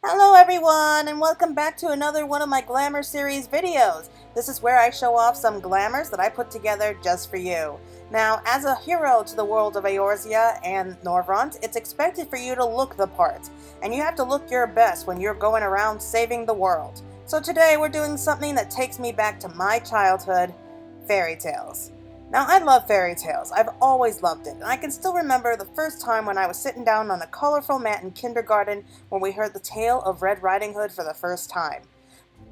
Hello everyone, and welcome back to another one of my Glamour series videos. This is where I show off some glamours that I put together just for you. Now, as a hero to the world of Eorzea and Norvront, it's expected for you to look the part, and you have to look your best when you're going around saving the world. So today we're doing something that takes me back to my childhood, fairy tales. Now, I love fairy tales. I've always loved it, and I can still remember the first time when I was sitting down on a colorful mat in kindergarten when we heard the tale of Red Riding Hood for the first time.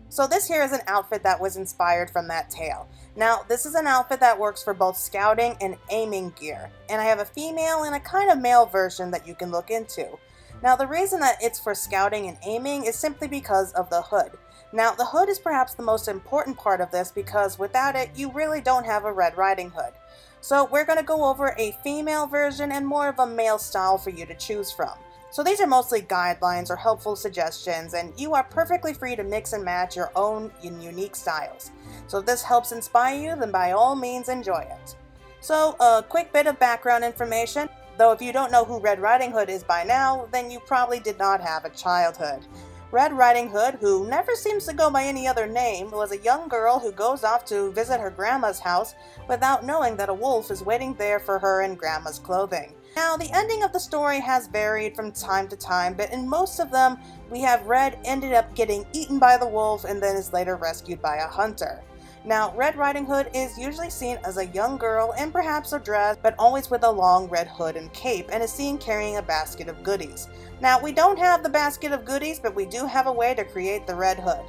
So this here is an outfit that was inspired from that tale. Now, this is an outfit that works for both scouting and aiming gear, and I have a female and a kind of male version that you can look into. Now, the reason that it's for scouting and aiming is simply because of the hood. Now, the hood is perhaps the most important part of this because without it, you really don't have a Red Riding Hood. So we're going to go over a female version and more of a male style for you to choose from. So these are mostly guidelines or helpful suggestions, and you are perfectly free to mix and match your own unique styles. So if this helps inspire you, then by all means enjoy it. So a quick bit of background information. Though if you don't know who Red Riding Hood is by now, then you probably did not have a childhood. Red Riding Hood, who never seems to go by any other name, was a young girl who goes off to visit her grandma's house without knowing that a wolf is waiting there for her in grandma's clothing. Now, the ending of the story has varied from time to time, but in most of them, we have Red ended up getting eaten by the wolf and then is later rescued by a hunter. Now, Red Riding Hood is usually seen as a young girl in perhaps a dress, but always with a long red hood and cape, and is seen carrying a basket of goodies. Now, we don't have the basket of goodies, but we do have a way to create the red hood.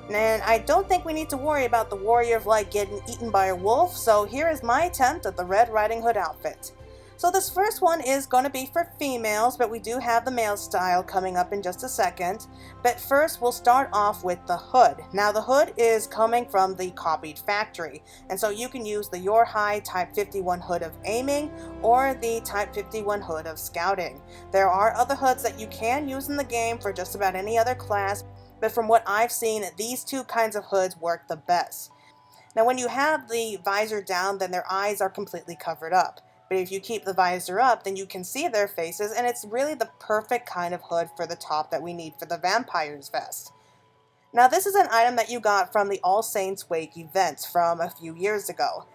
And I don't think we need to worry about the Warrior of Light getting eaten by a wolf, so here is my attempt at the Red Riding Hood outfit. So this first one is going to be for females, but we do have the male style coming up in just a second. But first we'll start off with the hood. Now the hood is coming from the copied factory, and so you can use the Your High Type 51 hood of aiming or the Type 51 hood of scouting. There are other hoods that you can use in the game for just about any other class, but from what I've seen, these two kinds of hoods work the best. Now when you have the visor down, then their eyes are completely covered up. But if you keep the visor up, then you can see their faces, and it's really the perfect kind of hood for the top that we need for the vampire's vest. Now this is an item that you got from the All Saints Wake event from a few years ago.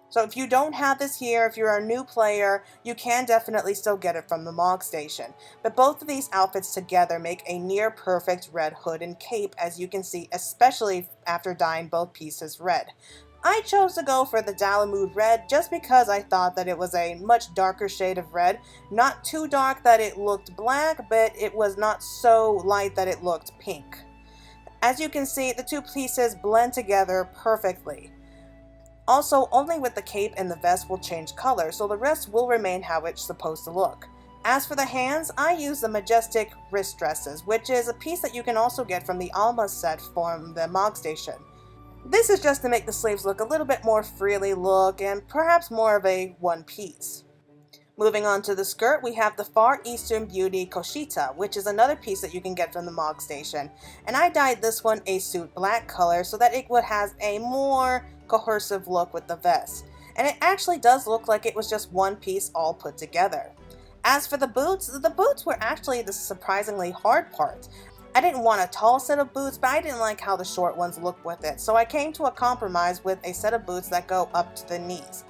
So if you don't have this here, if you're a new player, you can definitely still get it from the Mog Station. But both of these outfits together make a near perfect red hood and cape, as you can see, especially after dyeing both pieces red. I chose to go for the Dalamud red just because I thought that it was a much darker shade of red. Not too dark that it looked black, but it was not so light that it looked pink. As you can see, the two pieces blend together perfectly. Also, only with the cape and the vest will change color, so the rest will remain how it's supposed to look. As for the hands, I use the Majestic wrist dresses, which is a piece that you can also get from the Alma set from the Mog Station. This is just to make the sleeves look a little bit more freely look and perhaps more of a one piece. Moving on to the skirt, we have the Far Eastern Beauty Koshita, which is another piece that you can get from the Mog Station. And I dyed this one a suit black color so that it has a more cohesive look with the vest. And it actually does look like it was just one piece all put together. As for the boots were actually the surprisingly hard part. I didn't want a tall set of boots, but I didn't like how the short ones looked with it, so I came to a compromise with a set of boots that go up to the knees.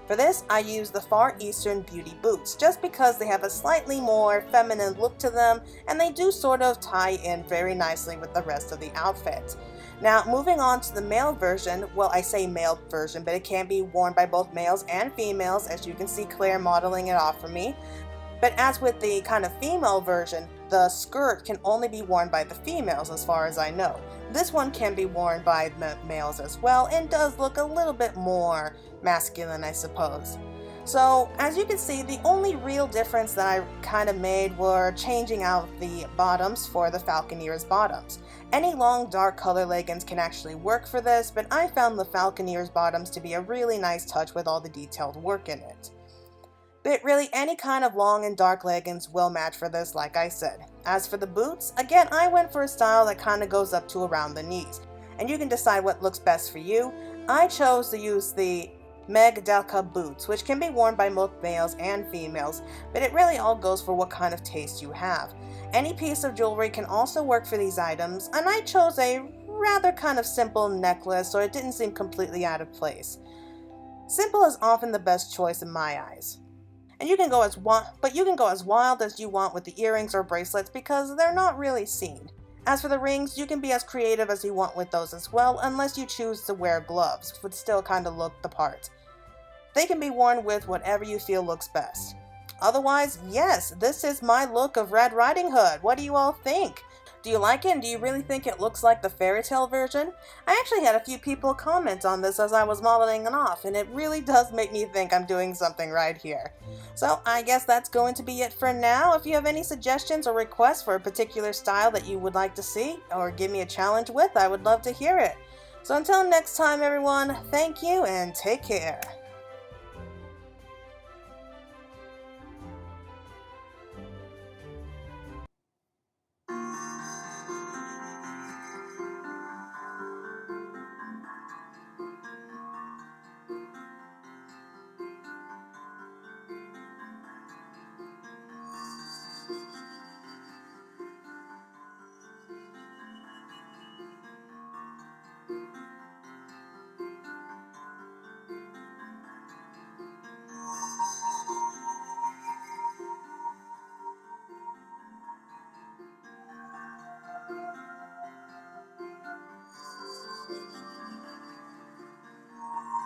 For this, I used the Far Eastern Beauty boots, just because they have a slightly more feminine look to them, and they do sort of tie in very nicely with the rest of the outfit. Now, moving on to the male version, well, I say male version, but it can be worn by both males and females, as you can see Claire modeling it off for me. But as with the kind of female version, the skirt can only be worn by the females as far as I know. This one can be worn by the males as well and does look a little bit more masculine, I suppose. So as you can see, the only real difference that I kind of made were changing out the bottoms for the Falconeer's bottoms. Any long dark color leggings can actually work for this, but I found the Falconeer's bottoms to be a really nice touch with all the detailed work in it. But really, any kind of long and dark leggings will match for this, like I said. As for the boots, again, I went for a style that kind of goes up to around the knees. And you can decide what looks best for you. I chose to use the Meg Delka boots, which can be worn by both males and females, but it really all goes for what kind of taste you have. Any piece of jewelry can also work for these items, and I chose a rather kind of simple necklace so it didn't seem completely out of place. Simple is often the best choice in my eyes. And you can go as wild as you want with the earrings or bracelets because they're not really seen. As for the rings, you can be as creative as you want with those as well, unless you choose to wear gloves, which would still kind of look the part. They can be worn with whatever you feel looks best. Otherwise, yes, this is my look of Red Riding Hood. What do you all think? Do you like it, and do you really think it looks like the fairy tale version? I actually had a few people comment on this as I was modeling it off, and it really does make me think I'm doing something right here. So I guess that's going to be it for now. If you have any suggestions or requests for a particular style that you would like to see, or give me a challenge with, I would love to hear it. So until next time everyone, thank you and take care.